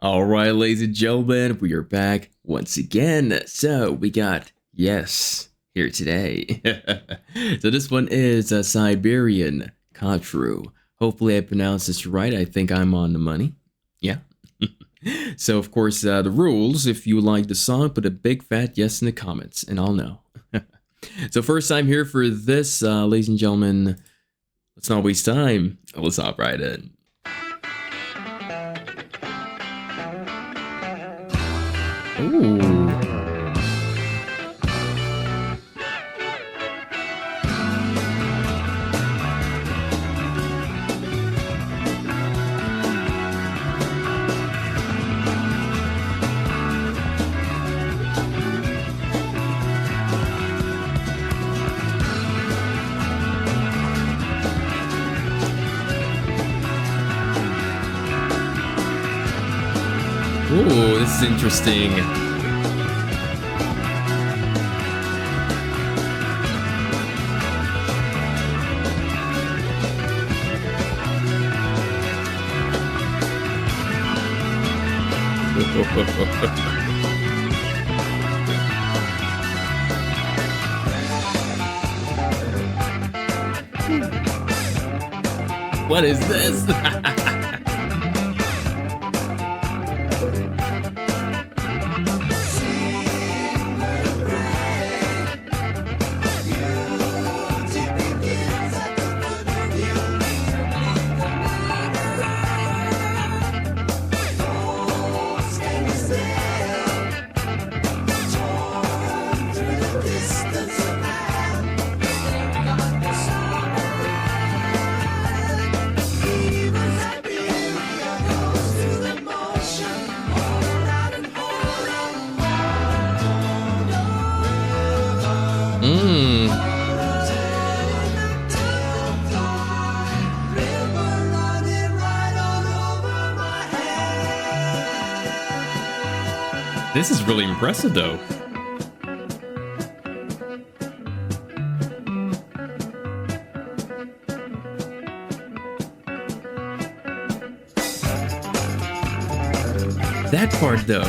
All right, ladies and gentlemen, we are back once again. So we got Yes here today. So this one is a Siberian Khatru. Hopefully I pronounced this right. I think I'm on the money. Yeah. So of course the rules, if you like the song, put a big fat yes in the comments and I'll know. So first time here for this, ladies and gentlemen. Let's not waste time. Let's hop right in. Ooh. Ooh, this is interesting. What is this? This is really impressive, though. That part, though.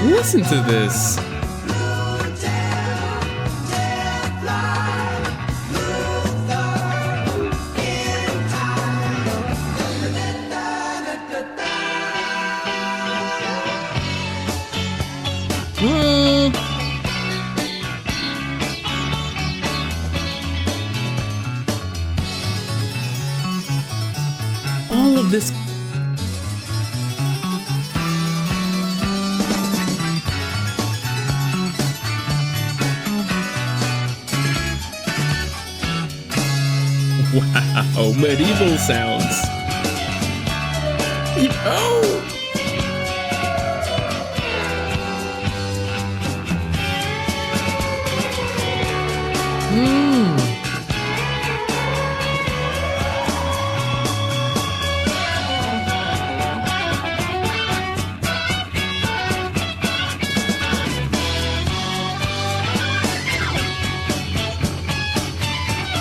Listen to this. All of this. Wow, medieval sounds. Oh!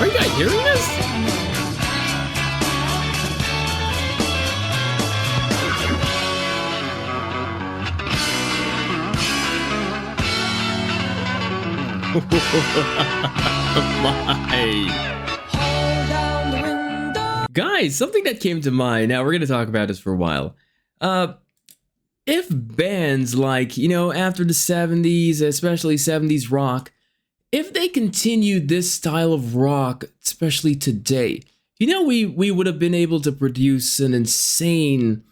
Are you guys hearing this? Guys, something that came to mind. Now we're gonna talk about this for a while. If bands like, after the 70s, especially 70s rock, if they continued this style of rock, especially today, you know we would have been able to produce an insane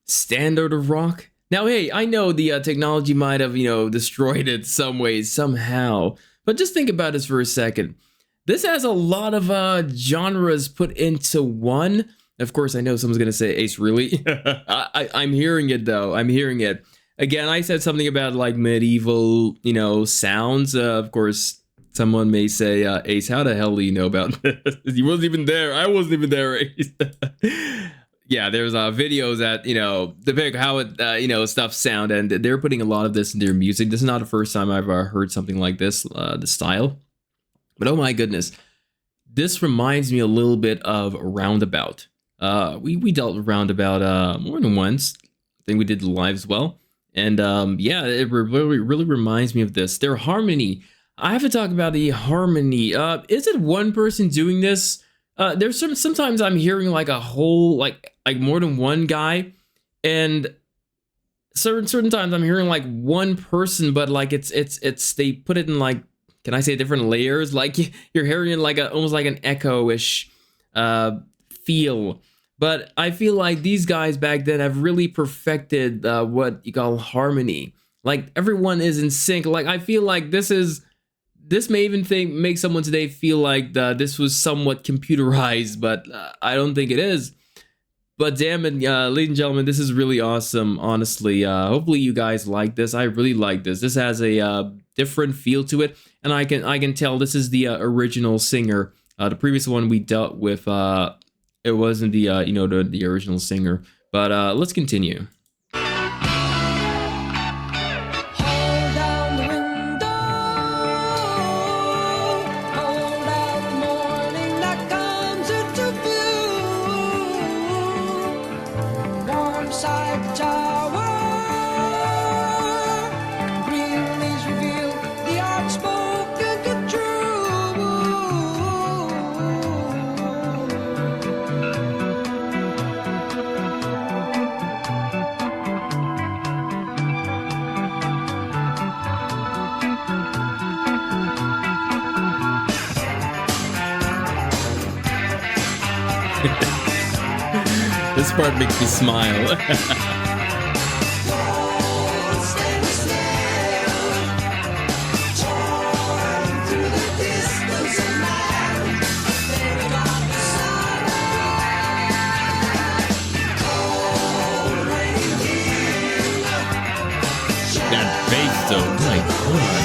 standard of rock? Now, hey, I know the technology might have, destroyed it some ways, somehow. But just think about this for a second. This has a lot of genres put into one. Of course, I know someone's going to say, Ace, really? I'm hearing it, though. I'm hearing it. Again, I said something about, like, medieval, sounds. Of course, someone may say, Ace, how the hell do you know about this? You wasn't even there. I wasn't even there, Ace. Yeah, there's videos that, depict how it, stuff sound, and they're putting a lot of this in their music. This is not the first time I've heard something like this, the style. But oh my goodness, this reminds me a little bit of Roundabout. We dealt with Roundabout more than once. I think we did live as well. And yeah, it really reminds me of this. Their harmony. I have to talk about the harmony. Is it one person doing this? There's sometimes I'm hearing like a whole like more than one guy, and certain times I'm hearing like one person, but like it's they put it in like, can I say different layers? Like you're hearing it like almost like an echo-ish feel. But I feel like these guys back then have really perfected what you call harmony. Like everyone is in sync. Like I feel like this may even make someone today feel like this was somewhat computerized, but I don't think it is. But damn it, ladies and gentlemen, this is really awesome, honestly. Hopefully you guys like this. I really like this. This has a different feel to it, and I can tell this is the original singer. The previous one we dealt with, it wasn't the the original singer. But let's continue. This part makes me smile. That bass though, my God.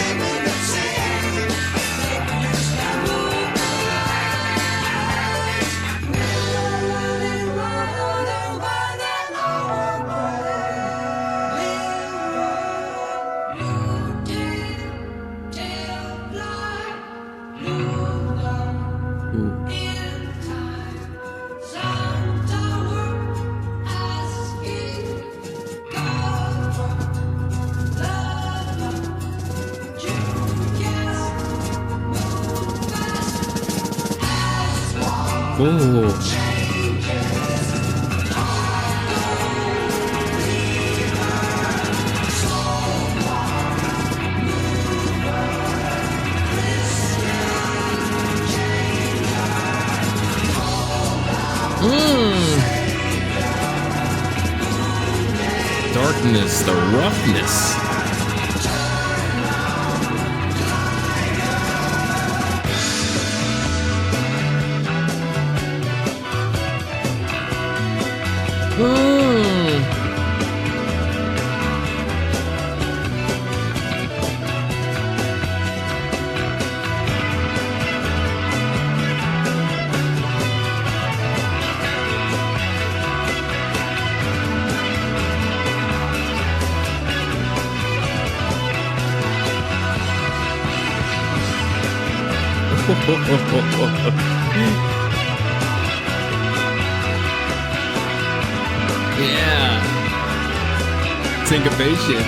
Oh. Darkness, the roughness. Yeah. Syncopation.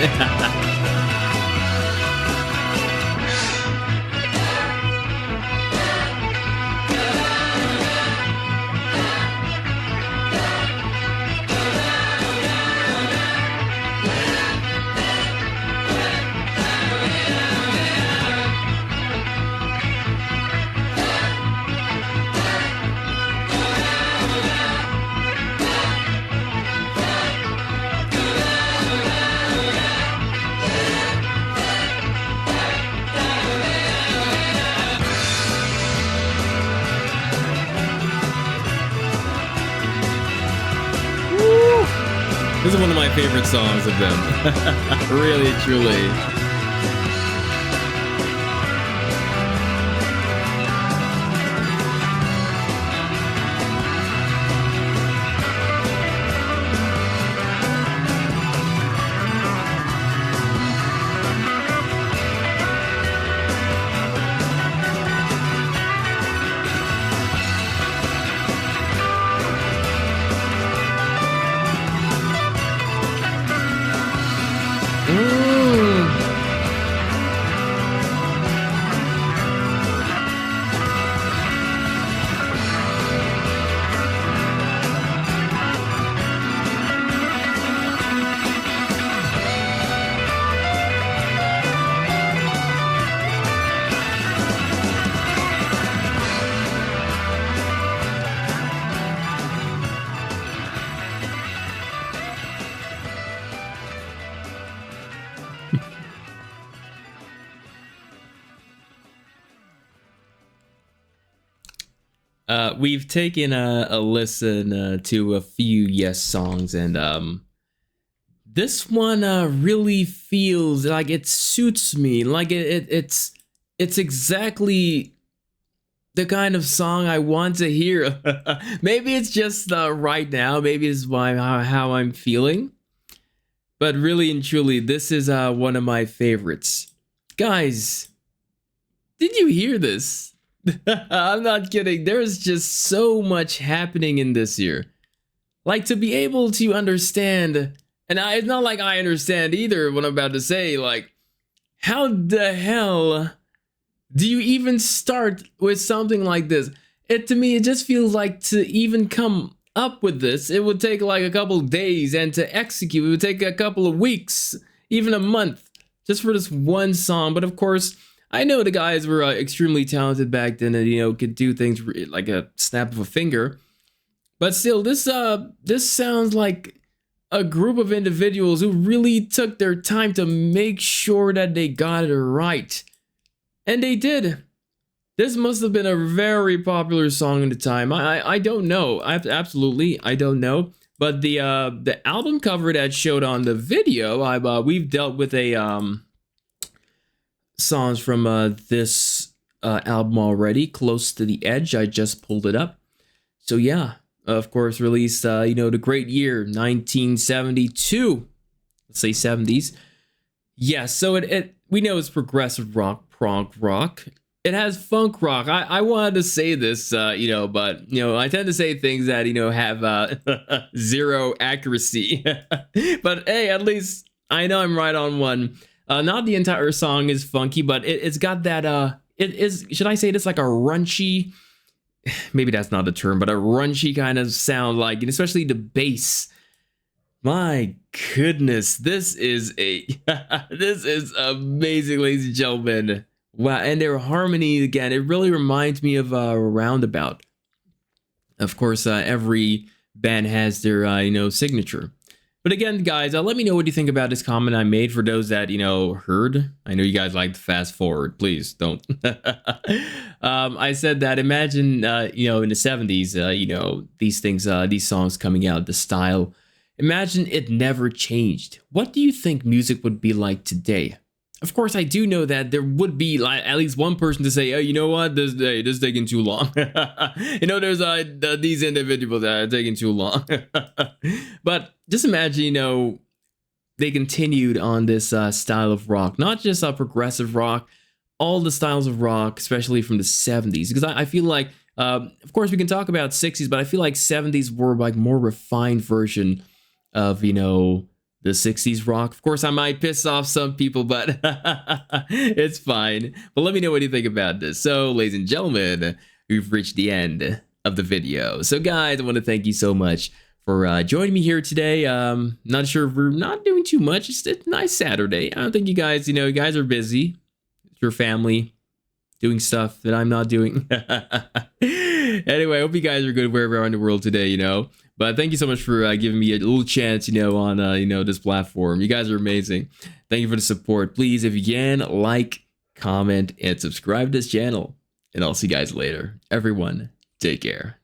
This is one of my favorite songs of them. Really, truly. We've taken a listen to a few Yes songs, and this one really feels like it suits me. Like it's exactly the kind of song I want to hear. Maybe it's just right now. Maybe it's how I'm feeling. But really and truly, this is one of my favorites. Guys, did you hear this? I'm not kidding. There's just so much happening in this year. Like, to be able to understand, and it's not like I understand either what I'm about to say, like, how the hell do you even start with something like this? To me, it just feels like to even come up with this, it would take like a couple days, and to execute, it would take a couple of weeks, even a month, just for this one song. But of course, I know the guys were extremely talented back then, and could do things like a snap of a finger. But still, this sounds like a group of individuals who really took their time to make sure that they got it right, and they did. This must have been a very popular song at the time. I don't know. Absolutely, I don't know. But the album cover that showed on the video, we've dealt with songs from this album already, Close to the Edge. I just pulled it up. So yeah, of course, released the great year 1972. Let's say 70s. Yeah, so it we know it's progressive rock, prog rock. It has funk rock. I wanted to say this, but I tend to say things that have zero accuracy. But hey, at least I know I'm right on one. Not the entire song is funky, but it's got that, it is, should I say this, like a runchy, maybe that's not the term, but a runchy kind of sound, like, and especially the bass. My goodness, this is this is amazing, ladies and gentlemen. Wow, and their harmony, again, it really reminds me of Roundabout. Of course, every band has their, signature. But again, guys, let me know what you think about this comment I made. For those that, heard, I know you guys like to fast forward. Please don't. I said that, imagine, in the 70s, these things, these songs coming out, the style. Imagine it never changed. What do you think music would be like today? Of course, I do know that there would be like at least one person to say, "Oh, you know what? This is taking too long." There's these individuals that are taking too long. But just imagine, they continued on this style of rock, not just progressive rock, all the styles of rock, especially from the 70s. Because I feel like, of course, we can talk about 60s, but I feel like 70s were like more refined version of the 60s rock. Of course, I might piss off some people, but it's fine. But let me know what you think about this. So, ladies and gentlemen, we've reached the end of the video. So, guys, I want to thank you so much for joining me here today. Not sure if we're not doing too much. It's a nice Saturday. I don't think you guys, you guys are busy. Your family doing stuff that I'm not doing. Anyway, I hope you guys are good wherever you are in the world today, But thank you so much for giving me a little chance, on, this platform. You guys are amazing. Thank you for the support. Please, if you can, like, comment, and subscribe to this channel. And I'll see you guys later. Everyone, take care.